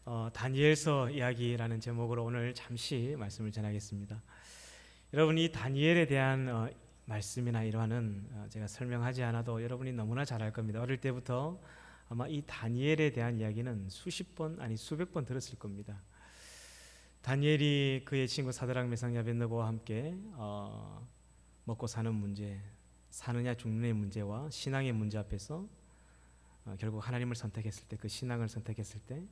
다니엘서 이야기라는 제목으로 오늘 잠시 말씀을 전하겠습니다. 여러분, 이 다니엘에 대한 말씀이나 일화는 제가 설명하지 않아도 여러분이 너무나 잘 알 겁니다. 어릴 때부터 아마 이 다니엘에 대한 이야기는 수십 번 아니 수백 번 들었을 겁니다. 다니엘이 그의 친구 사드락 메삭 아벳느고와 함께 먹고 사는 문제, 사느냐 죽느냐의 문제와 신앙의 문제 앞에서 결국 하나님을 선택했을 때, 그 신앙을 선택했을 때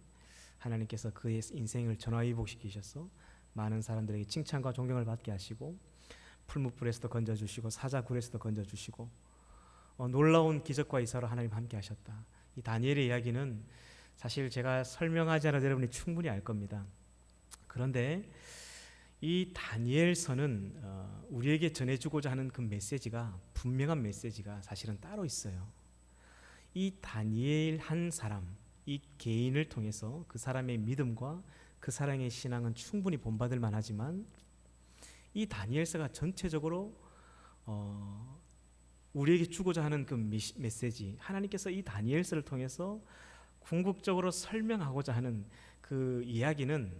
하나님께서 그의 인생을 전화위복시키셔서 많은 사람들에게 칭찬과 존경을 받게 하시고, 풀무불에서도 건져주시고 사자굴에서도 건져주시고, 놀라운 기적과 이사로 하나님 함께 하셨다. 이 다니엘의 이야기는 사실 제가 설명하지 않아도 여러분이 충분히 알 겁니다. 그런데 이 다니엘서는 우리에게 전해주고자 하는 그 메시지가, 분명한 메시지가 사실은 따로 있어요. 이 다니엘 한 사람, 이 개인을 통해서 그 사람의 믿음과 그 사람의 신앙은 충분히 본받을 만하지만, 이 다니엘서가 전체적으로 우리에게 주고자 하는 그 메시지, 하나님께서 이 다니엘서를 통해서 궁극적으로 설명하고자 하는 그 이야기는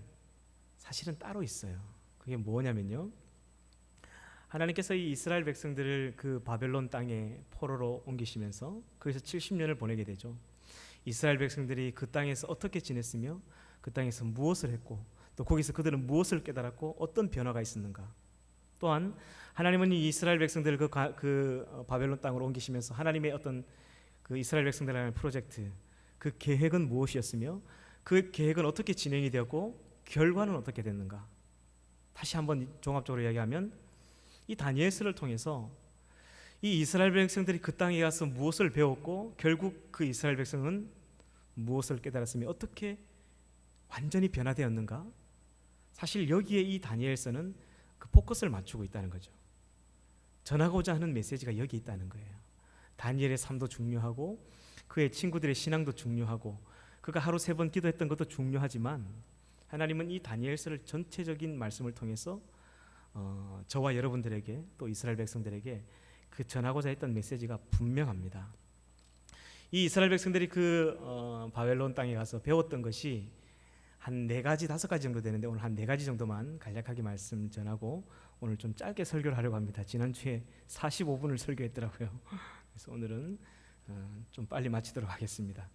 사실은 따로 있어요. 그게 뭐냐면요, 하나님께서 이 이스라엘 백성들을 그 바벨론 땅에 포로로 옮기시면서 거기서 70년을 보내게 되죠. 이스라엘 백성들이 그 땅에서 어떻게 지냈으며 그 땅에서 무엇을 했고, 또 거기서 그들은 무엇을 깨달았고 어떤 변화가 있었는가. 또한 하나님은 이 이스라엘 백성들을 그 바벨론 땅으로 옮기시면서 하나님의 어떤 그 이스라엘 백성들을 하는 프로젝트, 그 계획은 무엇이었으며 그 계획은 어떻게 진행이 되었고 결과는 어떻게 됐는가. 다시 한번 종합적으로 이야기하면, 이 다니엘서를 통해서 이 이스라엘 백성들이 그 땅에 가서 무엇을 배웠고 결국 그 이스라엘 백성은 무엇을 깨달았으며 어떻게 완전히 변화되었는가. 사실 여기에 이 다니엘서는 그 포커스를 맞추고 있다는 거죠. 전하고자 하는 메시지가 여기 있다는 거예요. 다니엘의 삶도 중요하고 그의 친구들의 신앙도 중요하고 그가 하루 3번 기도했던 것도 중요하지만, 하나님은 이 다니엘서를 전체적인 말씀을 통해서 저와 여러분들에게, 또 이스라엘 백성들에게 그 전하고자 했던 메시지가 분명합니다. 이 이스라엘 백성들이 그 바벨론 땅에 가서 배웠던 것이 한 4가지 5가지 정도 되는데, 오늘 한 4가지 정도만 간략하게 말씀 전하고 오늘 좀 짧게 설교를 하려고 합니다. 지난주에 45분을 설교했더라고요. 그래서 오늘은 좀 빨리 마치도록 하겠습니다.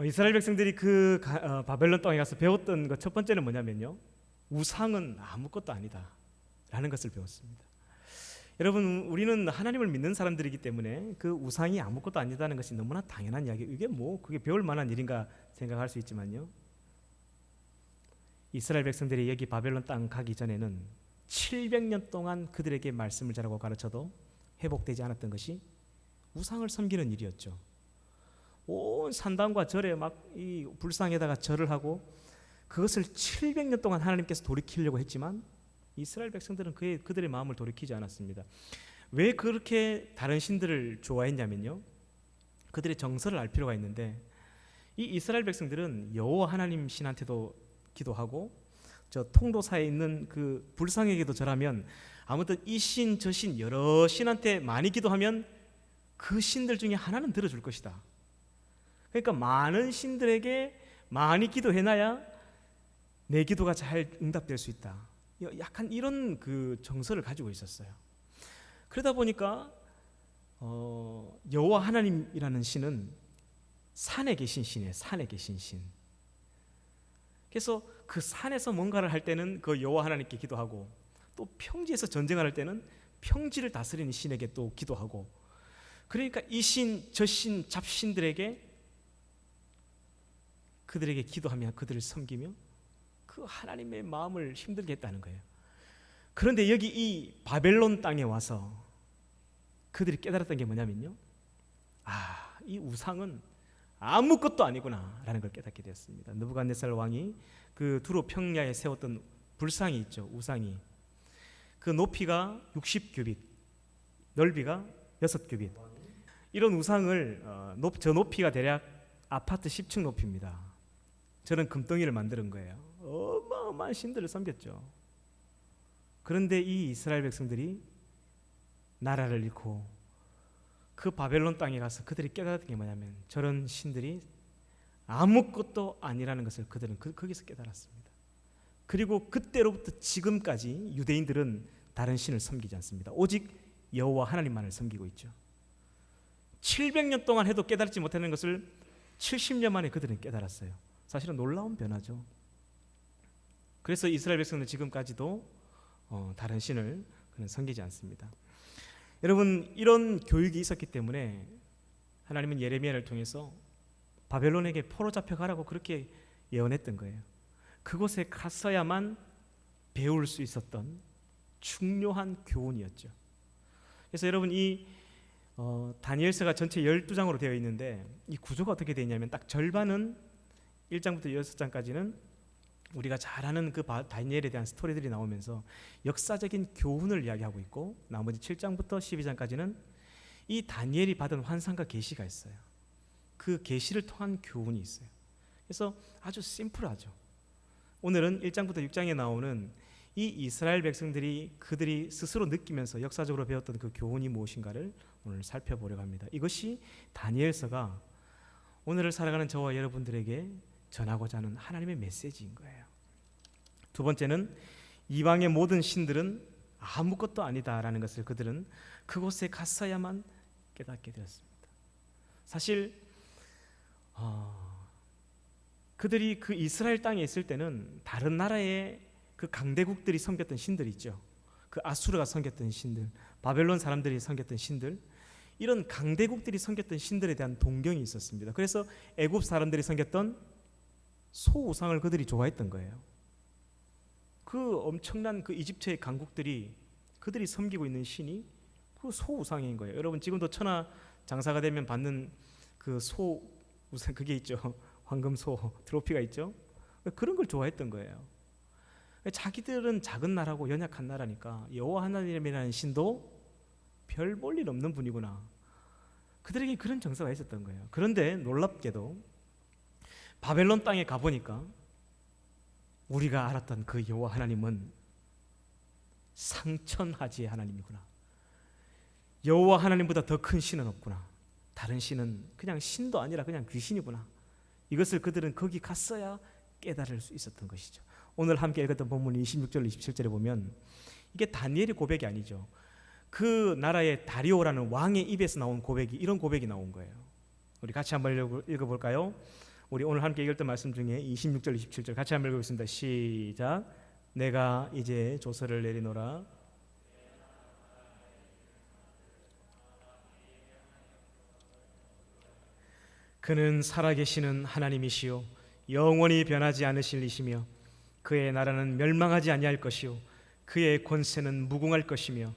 이스라엘 백성들이 그 바벨론 땅에 가서 배웠던 것 첫 번째는 뭐냐면요, 우상은 아무것도 아니다 라는 것을 배웠습니다. 여러분, 우리는 하나님을 믿는 사람들이기 때문에 그 우상이 아무것도 아니다는 것이 너무나 당연한 이야기, 이게 뭐 그게 배울 만한 일인가 생각할 수 있지만요, 이스라엘 백성들이 여기 바벨론 땅 가기 전에는 700년 동안 그들에게 말씀을 전하고 가르쳐도 회복되지 않았던 것이 우상을 섬기는 일이었죠. 온 산당과 절에 막 이 불상에다가 절을 하고 그것을 700년 동안 하나님께서 돌이키려고 했지만 이스라엘 백성들은 그들의 마음을 돌이키지 않았습니다. 왜 그렇게 다른 신들을 좋아했냐면요, 그들의 정서를 알 필요가 있는데, 이 이스라엘 백성들은 여호와 하나님 신한테도 기도하고 저 통도사에 있는 그 불상에게도 절하면, 아무튼 이 신 저 신 여러 신한테 많이 기도하면 그 신들 중에 하나는 들어줄 것이다. 그러니까 많은 신들에게 많이 기도해놔야 내 기도가 잘 응답될 수 있다. 약간 이런 그 정서를 가지고 있었어요. 그러다 보니까 여호와 하나님이라는 신은 산에 계신 신이에요. 산에 계신 신. 그래서 그 산에서 뭔가를 할 때는 그 여호와 하나님께 기도하고, 또 평지에서 전쟁을 할 때는 평지를 다스리는 신에게 또 기도하고, 그러니까 이 신, 저 신, 잡신들에게 그들에게 기도하며 그들을 섬기며 그 하나님의 마음을 힘들게 했다는 거예요. 그런데 여기 이 바벨론 땅에 와서 그들이 깨달았던 게 뭐냐면요, 이 우상은 아무것도 아니구나 라는 걸 깨닫게 되었습니다. 느부갓네살 왕이 그 두로 평야에 세웠던 불상이 있죠. 우상이, 그 높이가 60규빗, 넓이가 6규빗. 이런 우상을 저 높이가 대략 아파트 10층 높이입니다. 저는 금덩이를 만드는 거예요. 어마어마한 신들을 섬겼죠. 그런데 이 이스라엘 백성들이 나라를 잃고 그 바벨론 땅에 가서 그들이 깨달았던 게 뭐냐면, 저런 신들이 아무것도 아니라는 것을 그들은 거기서 깨달았습니다. 그리고 그때로부터 지금까지 유대인들은 다른 신을 섬기지 않습니다. 오직 여호와 하나님만을 섬기고 있죠. 700년 동안 해도 깨달지 못하는 것을 70년 만에 그들은 깨달았어요. 사실은 놀라운 변화죠. 그래서 이스라엘 백성은 지금까지도 다른 신을 그는 섬기지 않습니다. 여러분, 이런 교육이 있었기 때문에 하나님은 예레미야를 통해서 바벨론에게 포로 잡혀가라고 그렇게 예언했던 거예요. 그곳에 갔어야만 배울 수 있었던 중요한 교훈이었죠. 그래서 여러분, 이 다니엘서가 전체 12장으로 되어 있는데 이 구조가 어떻게 되어 있냐면 딱 절반은 1장부터 6장까지는 우리가 잘 아는 그 다니엘에 대한 스토리들이 나오면서 역사적인 교훈을 이야기하고 있고, 나머지 7장부터 12장까지는 이 다니엘이 받은 환상과 계시가 있어요. 그 계시를 통한 교훈이 있어요. 그래서 아주 심플하죠. 오늘은 1장부터 6장에 나오는 이 이스라엘 백성들이 그들이 스스로 느끼면서 역사적으로 배웠던 그 교훈이 무엇인가를 오늘 살펴보려고 합니다. 이것이 다니엘서가 오늘을 살아가는 저와 여러분들에게 전하고자 하는 하나님의 메시지인 거예요. 두 번째는 이방의 모든 신들은 아무것도 아니다라는 것을 그들은 그곳에 갔어야만 깨닫게 되었습니다. 사실 그들이 그 이스라엘 땅에 있을 때는 다른 나라의 그 강대국들이 섬겼던 신들 있죠. 그 아수르가 섬겼던 신들, 바벨론 사람들이 섬겼던 신들, 이런 강대국들이 섬겼던 신들에 대한 동경이 있었습니다. 그래서 애굽 사람들이 섬겼던 소우상을 그들이 좋아했던 거예요. 그 엄청난 그 이집트의 강국들이 그들이 섬기고 있는 신이 그 소우상인 거예요. 여러분, 지금도 천하 장사가 되면 받는 그 소우상 그게 있죠. 황금소 트로피가 있죠. 그런 걸 좋아했던 거예요. 자기들은 작은 나라고 연약한 나라니까 여호와 하나님이라는 신도 별 볼 일 없는 분이구나. 그들에게 그런 정서가 있었던 거예요. 그런데 놀랍게도 바벨론 땅에 가보니까 우리가 알았던 그 여호와 하나님은 상천하지의 하나님이구나. 여호와 하나님보다 더 큰 신은 없구나. 다른 신은 그냥 신도 아니라 그냥 귀신이구나. 이것을 그들은 거기 갔어야 깨달을 수 있었던 것이죠. 오늘 함께 읽었던 본문 26절 27절에 보면 이게 다니엘의 고백이 아니죠. 그 나라의 다리오라는 왕의 입에서 나온 고백이, 이런 고백이 나온 거예요. 우리 같이 한번 읽어볼까요? 우리 오늘 함께 읽었던 말씀 중에 26절 27절 같이 한번 읽어보겠습니다. 시작. 내가 이제 조서를 내리노라. 그는 살아계시는 하나님이시요 영원히 변하지 않으실 이시며 그의 나라는 멸망하지 아니할 것이요 그의 권세는 무궁할 것이며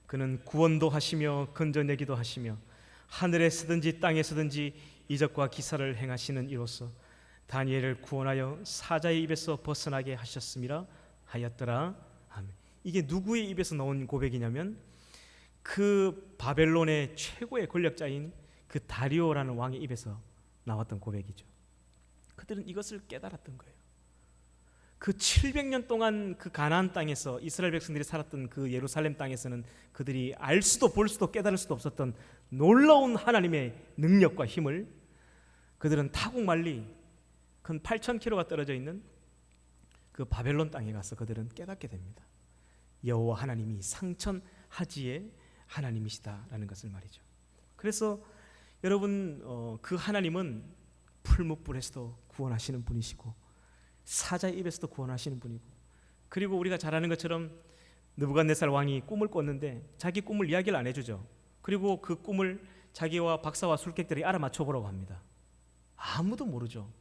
그는 구원도 하시며 건져내기도 하시며 하늘에 서든지 땅에 서든지 이적과 기사를 행하시는 이로써 다니엘을 구원하여 사자의 입에서 벗어나게 하셨음이라 하였더라. 아멘. 이게 누구의 입에서 나온 고백이냐면 그 바벨론의 최고의 권력자인 그 다리오라는 왕의 입에서 나왔던 고백이죠. 그들은 이것을 깨달았던 거예요. 그 700년 동안 그 가나안 땅에서 이스라엘 백성들이 살았던 그 예루살렘 땅에서는 그들이 알 수도 볼 수도 깨달을 수도 없었던 놀라운 하나님의 능력과 힘을 그들은 타국말리 근 8,000km가 떨어져 있는 그 바벨론 땅에 가서 그들은 깨닫게 됩니다. 여호와 하나님이 상천하지의 하나님이시다라는 것을 말이죠. 그래서 여러분, 그 하나님은 풀무불에서도 구원하시는 분이시고 사자의 입에서도 구원하시는 분이고, 그리고 우리가 잘 아는 것처럼 느부갓네살 왕이 꿈을 꿨는데 자기 꿈을 이야기를 안 해주죠. 그리고 그 꿈을 자기와 박사와 술객들이 알아맞혀 보라고 합니다. 아무도 모르죠.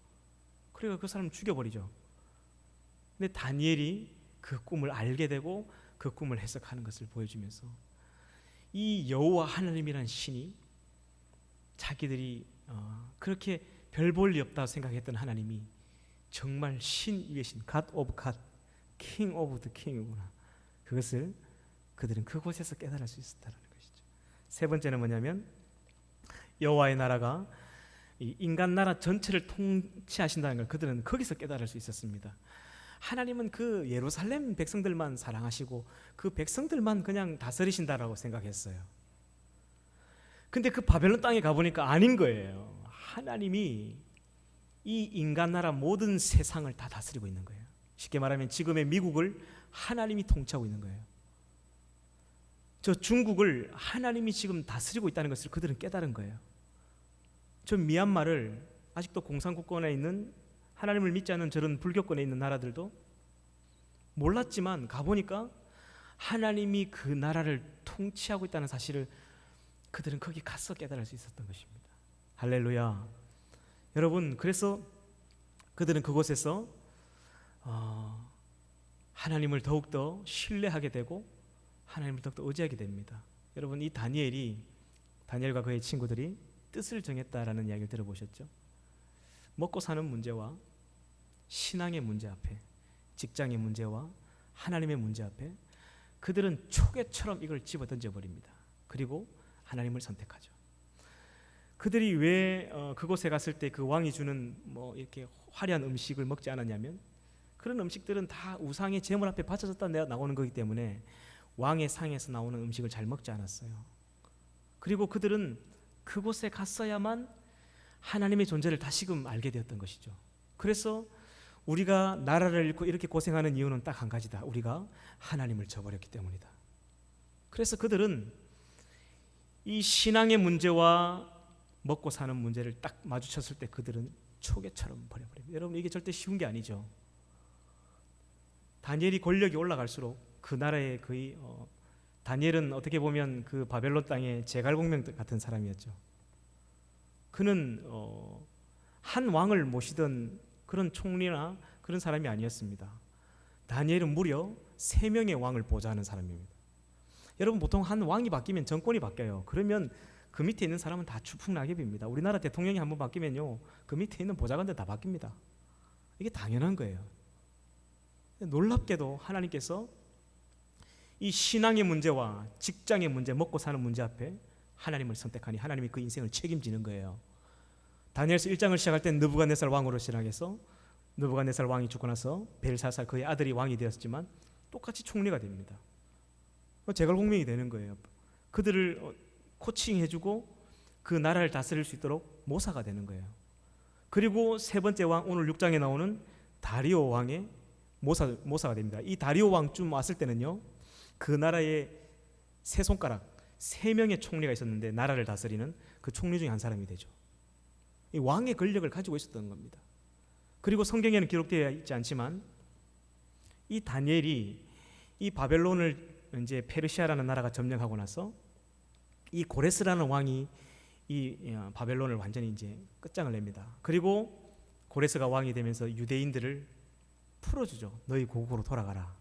그리고 그 사람을 죽여버리죠. 근데 다니엘이 그 꿈을 알게 되고 그 꿈을 해석하는 것을 보여주면서 이 여호와 하나님이라는 신이 자기들이 그렇게 별 볼 리 없다고 생각했던 하나님이 정말 신 위의 신, God of God, King of the King이구나. 그것을 그들은 그곳에서 깨달을 수 있었다는 것이죠. 세 번째는 뭐냐면 여호와의 나라가 이 인간 나라 전체를 통치하신다는 걸 그들은 거기서 깨달을 수 있었습니다. 하나님은 그 예루살렘 백성들만 사랑하시고 그 백성들만 그냥 다스리신다라고 생각했어요. 근데 그 바벨론 땅에 가보니까 아닌 거예요. 하나님이 이 인간 나라 모든 세상을 다 다스리고 있는 거예요. 쉽게 말하면 지금의 미국을 하나님이 통치하고 있는 거예요. 저 중국을 하나님이 지금 다스리고 있다는 것을 그들은 깨달은 거예요. 저 미얀마를 아직도 공산국권에 있는 하나님을 믿지 않는 저런 불교권에 있는 나라들도 몰랐지만 가보니까 하나님이 그 나라를 통치하고 있다는 사실을 그들은 거기 가서 깨달을 수 있었던 것입니다. 할렐루야. 여러분, 그래서 그들은 그곳에서 하나님을 더욱더 신뢰하게 되고 하나님을 더욱더 의지하게 됩니다. 여러분, 이 다니엘과 그의 친구들이 뜻을 정했다라는 이야기를 들어보셨죠? 먹고 사는 문제와 신앙의 문제 앞에, 직장의 문제와 하나님의 문제 앞에 그들은 초계처럼 이걸 집어 던져버립니다. 그리고 하나님을 선택하죠. 그들이 왜 그곳에 갔을 때 그 왕이 주는 이렇게 화려한 음식을 먹지 않았냐면, 그런 음식들은 다 우상의 제물 앞에 바쳐졌다 나오는 거기 때문에 왕의 상에서 나오는 음식을 잘 먹지 않았어요. 그리고 그들은 그곳에 갔어야만 하나님의 존재를 다시금 알게 되었던 것이죠. 그래서 우리가 나라를 잃고 이렇게 고생하는 이유는 딱 한 가지다. 우리가 하나님을 저버렸기 때문이다. 그래서 그들은 이 신앙의 문제와 먹고 사는 문제를 딱 마주쳤을 때 그들은 초계처럼 버려버립니다. 여러분, 이게 절대 쉬운 게 아니죠. 다니엘이 권력이 올라갈수록 그 나라의 거의 다니엘은 어떻게 보면 그 바벨론 땅의 제갈공명 같은 사람이었죠. 그는 한 왕을 모시던 그런 총리나 그런 사람이 아니었습니다. 다니엘은 무려 3명의 왕을 보좌하는 사람입니다. 여러분, 보통 한 왕이 바뀌면 정권이 바뀌어요. 그러면 그 밑에 있는 사람은 다 추풍낙엽입니다. 우리나라 대통령이 한번 바뀌면요, 그 밑에 있는 보좌관들 다 바뀝니다. 이게 당연한 거예요. 놀랍게도 하나님께서 이 신앙의 문제와 직장의 문제, 먹고 사는 문제 앞에 하나님을 선택하니 하나님이 그 인생을 책임지는 거예요. 다니엘서 1장을 시작할 때 느부갓네살 왕으로 시작해서 느부갓네살 왕이 죽고 나서 벨사살 그의 아들이 왕이 되었지만 똑같이 총리가 됩니다. 제갈공명이 되는 거예요. 그들을 코칭해주고 그 나라를 다스릴 수 있도록 모사가 되는 거예요. 그리고 세 번째 왕, 오늘 6장에 나오는 다리오 왕의 모사가 됩니다. 이 다리오 왕쯤 왔을 때는요, 그 나라에 세 손가락 3명의 총리가 있었는데 나라를 다스리는 그 총리 중에 한 사람이 되죠. 이 왕의 권력을 가지고 있었던 겁니다. 그리고 성경에는 기록되어 있지 않지만 이 다니엘이 이 바벨론을 이제 페르시아라는 나라가 점령하고 나서 이 고레스라는 왕이 이 바벨론을 완전히 이제 끝장을 냅니다. 그리고 고레스가 왕이 되면서 유대인들을 풀어주죠. 너희 고국으로 돌아가라.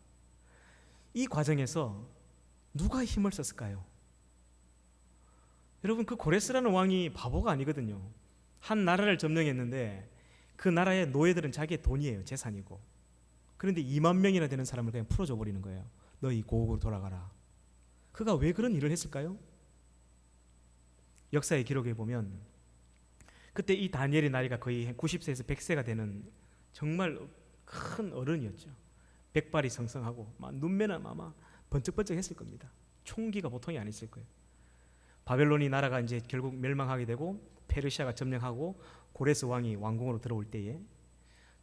이 과정에서 누가 힘을 썼을까요? 여러분, 그 고레스라는 왕이 바보가 아니거든요. 한 나라를 점령했는데 그 나라의 노예들은 자기의 돈이에요. 재산이고. 그런데 2만 명이나 되는 사람을 그냥 풀어줘 버리는 거예요. 너희 고국으로 돌아가라. 그가 왜 그런 일을 했을까요? 역사의 기록에 보면 그때 이 다니엘의 나이가 거의 90세에서 100세가 되는 정말 큰 어른이었죠. 백발이 성성하고 막 눈매는 아마 번쩍번쩍 했을 겁니다. 총기가 보통이 아니었을 거예요. 바벨론이 나라가 이제 결국 멸망하게 되고 페르시아가 점령하고 고레스 왕이 왕궁으로 들어올 때에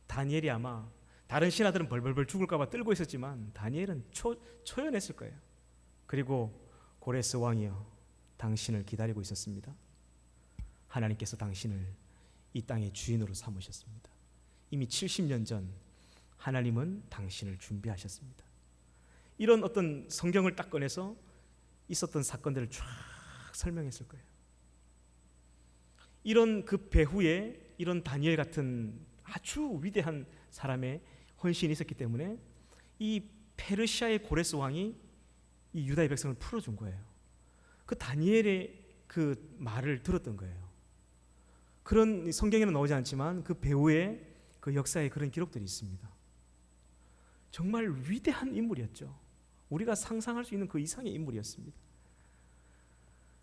다니엘이 아마 다른 신하들은 벌벌벌 죽을까 봐 떨고 있었지만 다니엘은 초연했을 거예요. 그리고 고레스 왕이여, 당신을 기다리고 있었습니다. 하나님께서 당신을 이 땅의 주인으로 삼으셨습니다. 이미 70년 전 하나님은 당신을 준비하셨습니다. 이런 어떤 성경을 딱 꺼내서 있었던 사건들을 쫙 설명했을 거예요. 이런 그 배후에 이런 다니엘 같은 아주 위대한 사람의 헌신이 있었기 때문에 이 페르시아의 고레스 왕이 이 유다의 백성을 풀어준 거예요. 그 다니엘의 그 말을 들었던 거예요. 그런 성경에는 나오지 않지만 그 배후에 그 역사에 그런 기록들이 있습니다. 정말 위대한 인물이었죠. 우리가 상상할 수 있는 그 이상의 인물이었습니다.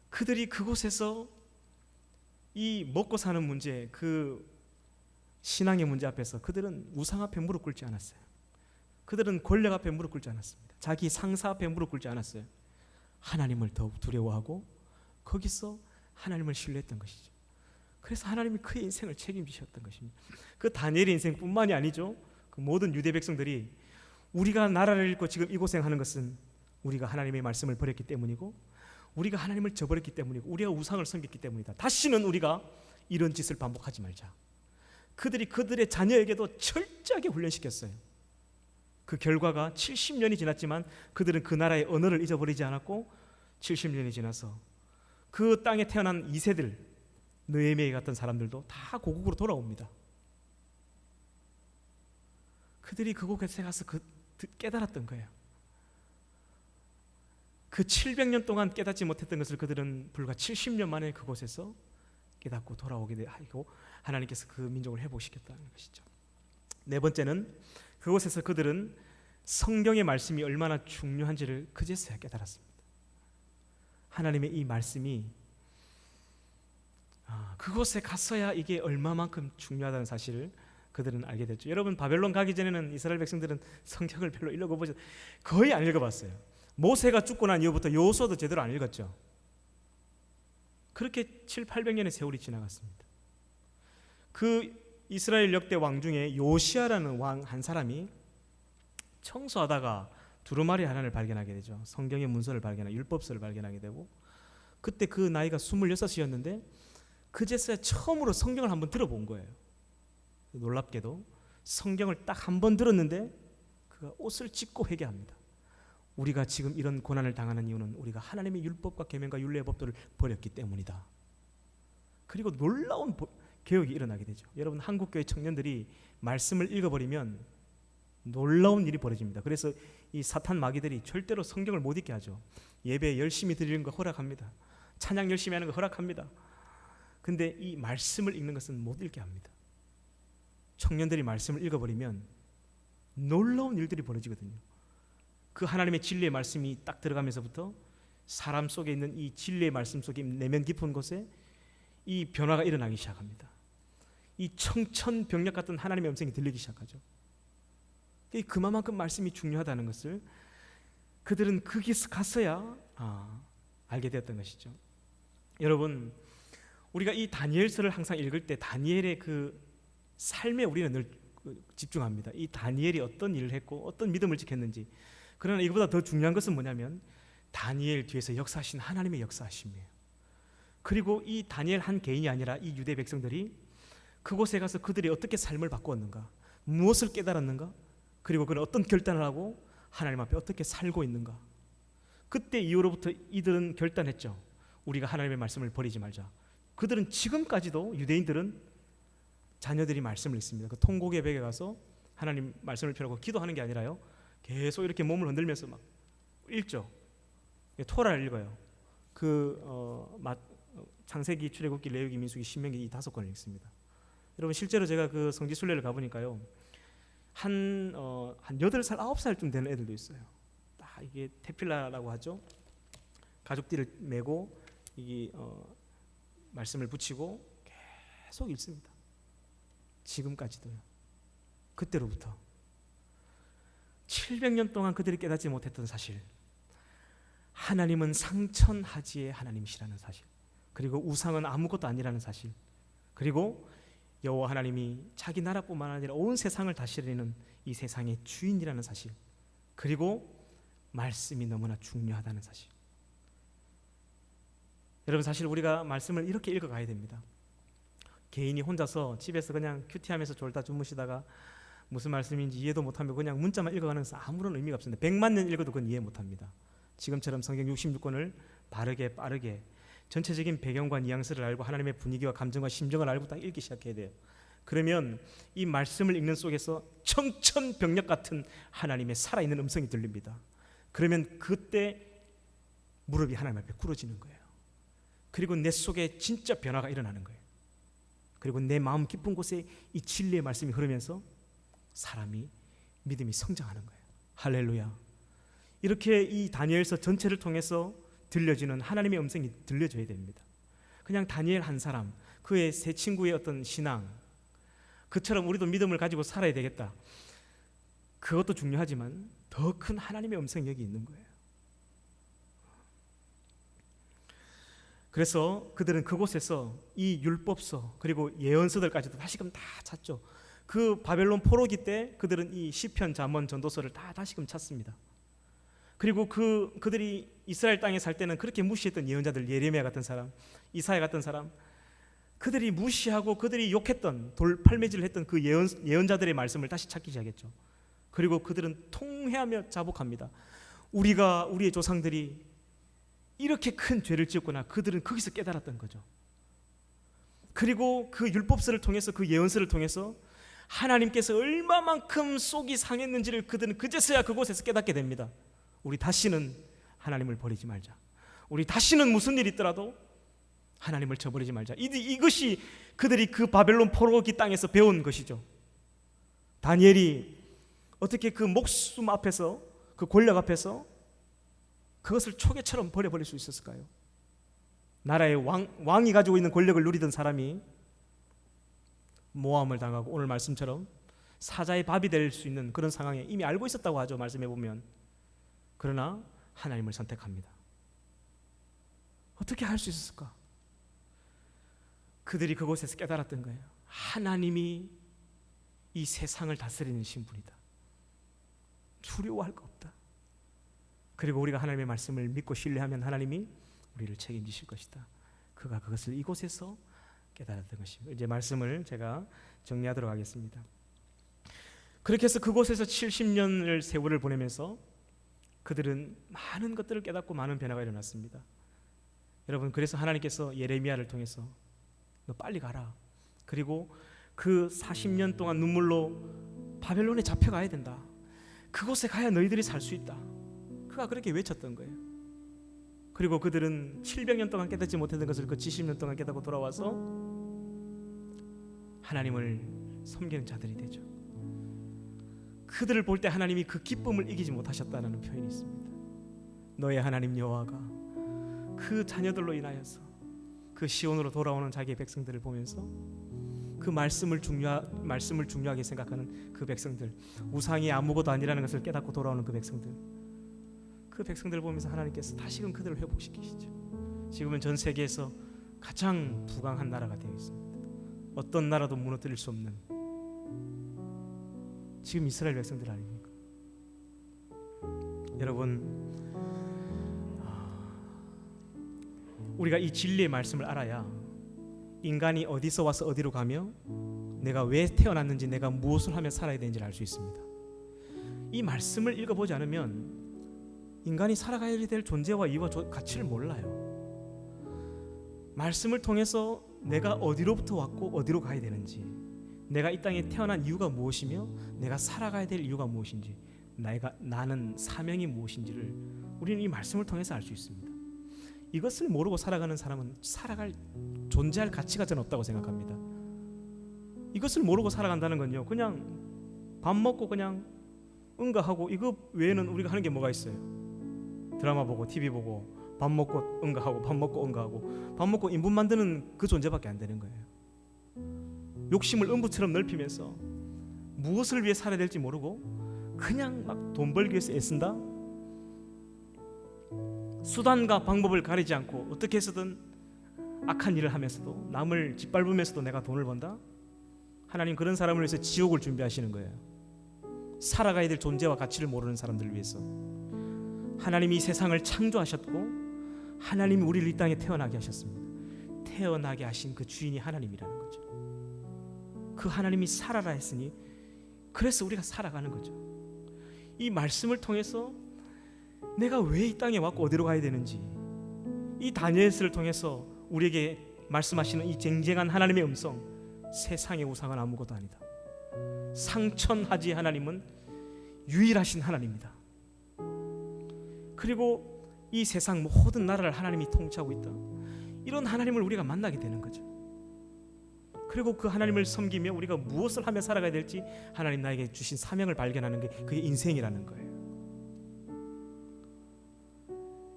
그들이 그곳에서 이 먹고 사는 문제, 그 신앙의 문제 앞에서 그들은 우상 앞에 무릎 꿇지 않았어요. 그들은 권력 앞에 무릎 꿇지 않았습니다. 자기 상사 앞에 무릎 꿇지 않았어요. 하나님을 더욱 두려워하고 거기서 하나님을 신뢰했던 것이죠. 그래서 하나님이 그의 인생을 책임지셨던 것입니다. 그 다니엘의 인생뿐만이 아니죠. 그 모든 유대 백성들이 우리가 나라를 잃고 지금 이 고생하는 것은 우리가 하나님의 말씀을 버렸기 때문이고 우리가 하나님을 저버렸기 때문이고 우리가 우상을 섬겼기 때문이다. 다시는 우리가 이런 짓을 반복하지 말자. 그들이 그들의 자녀에게도 철저하게 훈련시켰어요. 그 결과가 70년이 지났지만 그들은 그 나라의 언어를 잊어버리지 않았고 70년이 지나서 그 땅에 태어난 2세들 느헤미야 같은 사람들도 다 고국으로 돌아옵니다. 그들이 그곳에 가서 깨달았던 거예요. 그 700년 동안 깨닫지 못했던 것을 그들은 불과 70년 만에 그곳에서 깨닫고 돌아오게 하고 하나님께서 그 민족을 회복시켰다는 것이죠. 네 번째는 그곳에서 그들은 성경의 말씀이 얼마나 중요한지를 그제서야 깨달았습니다. 하나님의 이 말씀이 그곳에 갔어야 이게 얼마만큼 중요하다는 사실을 그들은 알게 됐죠. 여러분, 바벨론 가기 전에는 이스라엘 백성들은 성경을 별로 읽어보지 거의 안 읽어봤어요. 모세가 죽고 난 이후부터 여호수아도 제대로 안 읽었죠. 그렇게 700~800년의 세월이 지나갔습니다. 그 이스라엘 역대 왕 중에 요시아라는 왕 한 사람이 청소하다가 두루마리 하나를 발견하게 되죠. 성경의 문서를 발견하고 율법서를 발견하게 되고, 그때 그 나이가 26이었는데 그제서야 처음으로 성경을 한번 들어본 거예요. 놀랍게도 성경을 딱 한 번 들었는데 그가 옷을 찢고 회개합니다. 우리가 지금 이런 고난을 당하는 이유는 우리가 하나님의 율법과 계명과 율례의 법도를 버렸기 때문이다. 그리고 놀라운 개혁이 일어나게 되죠. 여러분, 한국교회 청년들이 말씀을 읽어버리면 놀라운 일이 벌어집니다. 그래서 이 사탄 마귀들이 절대로 성경을 못 읽게 하죠. 예배 열심히 드리는 거 허락합니다. 찬양 열심히 하는 거 허락합니다. 근데 이 말씀을 읽는 것은 못 읽게 합니다. 청년들이 말씀을 읽어버리면 놀라운 일들이 벌어지거든요. 그 하나님의 진리의 말씀이 딱 들어가면서부터 사람 속에 있는 이 진리의 말씀 속에 내면 깊은 곳에 이 변화가 일어나기 시작합니다. 이 청천벽력 같은 하나님의 음성이 들리기 시작하죠. 그만큼 말씀이 중요하다는 것을 그들은 거기서 갔어야 알게 되었던 것이죠. 여러분, 우리가 이 다니엘서를 항상 읽을 때 다니엘의 그 삶에 우리는 늘 집중합니다. 이 다니엘이 어떤 일을 했고 어떤 믿음을 지켰는지. 그러나 이거보다 더 중요한 것은 뭐냐면 다니엘 뒤에서 역사하신 하나님의 역사하심이에요. 그리고 이 다니엘 한 개인이 아니라 이 유대 백성들이 그곳에 가서 그들이 어떻게 삶을 바꾸었는가, 무엇을 깨달았는가, 그리고 그는 어떤 결단을 하고 하나님 앞에 어떻게 살고 있는가. 그때 이후로부터 이들은 결단했죠. 우리가 하나님의 말씀을 버리지 말자. 그들은 지금까지도, 유대인들은 자녀들이 말씀을 읽습니다. 그 통곡의 벽에 가서 하나님 말씀을 펴고 기도하는 게 아니라요, 계속 이렇게 몸을 흔들면서 막 읽죠. 토라를 읽어요. 창세기, 출애굽기, 레위기, 민수기, 신명기 이 5권을 읽습니다. 여러분, 실제로 제가 그 성지순례를 가보니까요, 한 8살, 9살쯤 되는 애들도 있어요. 딱 이게 테필라라고 하죠. 가죽띠를 메고 이 말씀을 붙이고 계속 읽습니다. 지금까지도요. 그때로부터 700년 동안 그들이 깨닫지 못했던 사실, 하나님은 상천하지의 하나님이시라는 사실, 그리고 우상은 아무것도 아니라는 사실, 그리고 여호와 하나님이 자기 나라뿐만 아니라 온 세상을 다스리는 이 세상의 주인이라는 사실, 그리고 말씀이 너무나 중요하다는 사실. 여러분, 사실 우리가 말씀을 이렇게 읽어가야 됩니다. 개인이 혼자서 집에서 그냥 큐티하면서 졸다 주무시다가 무슨 말씀인지 이해도 못하며 그냥 문자만 읽어가는 것은 아무런 의미가 없습니다. 100만 년 읽어도 그건 이해 못합니다. 지금처럼 성경 66권을 바르게 빠르게 전체적인 배경과 뉘앙스를 알고 하나님의 분위기와 감정과 심정을 알고 딱 읽기 시작해야 돼요. 그러면 이 말씀을 읽는 속에서 청천벽력 같은 하나님의 살아있는 음성이 들립니다. 그러면 그때 무릎이 하나님 앞에 꿇어지는 거예요. 그리고 내 속에 진짜 변화가 일어나는 거예요. 그리고 내 마음 깊은 곳에 이 진리의 말씀이 흐르면서 사람이 믿음이 성장하는 거예요. 할렐루야. 이렇게 이 다니엘서 전체를 통해서 들려지는 하나님의 음성이 들려줘야 됩니다. 그냥 다니엘 한 사람, 그의 세 친구의 어떤 신앙, 그처럼 우리도 믿음을 가지고 살아야 되겠다, 그것도 중요하지만 더 큰 하나님의 음성이 여기 있는 거예요. 그래서 그들은 그곳에서 이 율법서 그리고 예언서들까지도 다시금 다 찾죠. 그 바벨론 포로기 때 그들은 이 시편, 잠언, 전도서를 다 다시금 찾습니다. 그리고 그들이 이스라엘 땅에 살 때는 그렇게 무시했던 예언자들, 예레미야 같은 사람, 이사야 같은 사람, 그들이 무시하고 그들이 욕했던, 돌팔매질을 했던 그 예언자들의 말씀을 다시 찾기 시작했죠. 그리고 그들은 통회하며 자복합니다. 우리의 조상들이 이렇게 큰 죄를 지었구나. 그들은 거기서 깨달았던 거죠. 그리고 그 율법서를 통해서, 그 예언서를 통해서 하나님께서 얼마만큼 속이 상했는지를 그들은 그제서야 그곳에서 깨닫게 됩니다. 우리 다시는 하나님을 버리지 말자. 우리 다시는 무슨 일이 있더라도 하나님을 저버리지 말자. 이것이 그들이 그 바벨론 포로기 땅에서 배운 것이죠. 다니엘이 어떻게 그 목숨 앞에서, 그 권력 앞에서 그것을 초계처럼 버려버릴 수 있었을까요? 나라의 왕이 가지고 있는 권력을 누리던 사람이 모함을 당하고 오늘 말씀처럼 사자의 밥이 될 수 있는 그런 상황에 이미 알고 있었다고 하죠. 말씀해 보면. 그러나 하나님을 선택합니다. 어떻게 할 수 있었을까? 그들이 그곳에서 깨달았던 거예요. 하나님이 이 세상을 다스리는 신분이다. 두려워할 거 없다. 그리고 우리가 하나님의 말씀을 믿고 신뢰하면 하나님이 우리를 책임지실 것이다. 그가 그것을 이곳에서 깨달았던 것입니다. 이제 말씀을 제가 정리하도록 하겠습니다. 그렇게 해서 그곳에서 70년을 세월을 보내면서 그들은 많은 것들을 깨닫고 많은 변화가 일어났습니다. 여러분, 그래서 하나님께서 예레미야를 통해서 너 빨리 가라. 그리고 그 40년 동안 눈물로 바벨론에 잡혀가야 된다. 그곳에 가야 너희들이 살 수 있다. 그가 그렇게 외쳤던 거예요. 그리고 그들은 700년 동안 깨닫지 못했던 것을 그 70년 동안 깨닫고 돌아와서 하나님을 섬기는 자들이 되죠. 그들을 볼 때 하나님이 그 기쁨을 이기지 못하셨다는 표현이 있습니다. 너의 하나님 여호와가 그 자녀들로 인하여서 그 시온으로 돌아오는 자기의 백성들을 보면서 그 말씀을 중요하게 생각하는 그 백성들, 우상이 아무것도 아니라는 것을 깨닫고 돌아오는 그 백성들을 보면서 하나님께서 다시금 그들을 회복시키시죠. 지금은 전 세계에서 가장 부강한 나라가 되어 있습니다. 어떤 나라도 무너뜨릴 수 없는 지금 이스라엘 백성들 아닙니까? 여러분, 우리가 이 진리의 말씀을 알아야 인간이 어디서 와서 어디로 가며 내가 왜 태어났는지, 내가 무엇을 하며 살아야 되는지를 알 수 있습니다. 이 말씀을 읽어보지 않으면 인간이 살아가야 될 존재와 이유와 가치를 몰라요. 말씀을 통해서 내가 어디로부터 왔고 어디로 가야 되는지, 내가 이 땅에 태어난 이유가 무엇이며 내가 살아가야 될 이유가 무엇인지, 나는 사명이 무엇인지를 우리는 이 말씀을 통해서 알 수 있습니다. 이것을 모르고 살아가는 사람은 존재할 가치가 저는 없다고 생각합니다. 이것을 모르고 살아간다는 건요, 그냥 밥 먹고 그냥 응가하고, 이거 외에는 우리가 하는 게 뭐가 있어요? 드라마 보고 TV 보고 밥 먹고 응가하고, 밥 먹고 응가하고, 밥 먹고 인분 만드는 그 존재밖에 안 되는 거예요. 욕심을 음부처럼 넓히면서 무엇을 위해 살아야 될지 모르고 그냥 막 돈 벌기 위해서 애쓴다. 수단과 방법을 가리지 않고 어떻게 해서든 악한 일을 하면서도, 남을 짓밟으면서도 내가 돈을 번다. 하나님 그런 사람을 위해서 지옥을 준비하시는 거예요. 살아가야 될 존재와 가치를 모르는 사람들을 위해서. 하나님이 이 세상을 창조하셨고 하나님이 우리를 이 땅에 태어나게 하셨습니다. 태어나게 하신 그 주인이 하나님이라는 거죠. 그 하나님이 살아라 했으니 그래서 우리가 살아가는 거죠. 이 말씀을 통해서 내가 왜 이 땅에 왔고 어디로 가야 되는지, 이 다니엘서를 통해서 우리에게 말씀하시는 이 쟁쟁한 하나님의 음성, 세상의 우상은 아무것도 아니다. 상천하지 하나님은 유일하신 하나님이다. 그리고 이 세상 모든 나라를 하나님이 통치하고 있다. 이런 하나님을 우리가 만나게 되는 거죠. 그리고 그 하나님을 섬기며 우리가 무엇을 하며 살아가야 될지 하나님 나에게 주신 사명을 발견하는 게 그게 인생이라는 거예요.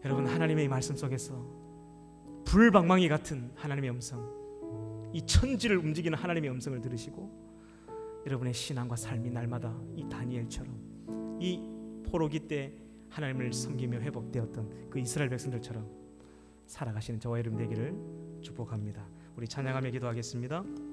여러분, 하나님의 말씀 속에서 불방망이 같은 하나님의 음성, 이 천지를 움직이는 하나님의 음성을 들으시고 여러분의 신앙과 삶이 날마다 이 다니엘처럼, 이 포로기 때 하나님을 섬기며 회복되었던 그 이스라엘 백성들처럼 살아가시는 저와 여러분 되기를 축복합니다. 우리 찬양하며 기도하겠습니다.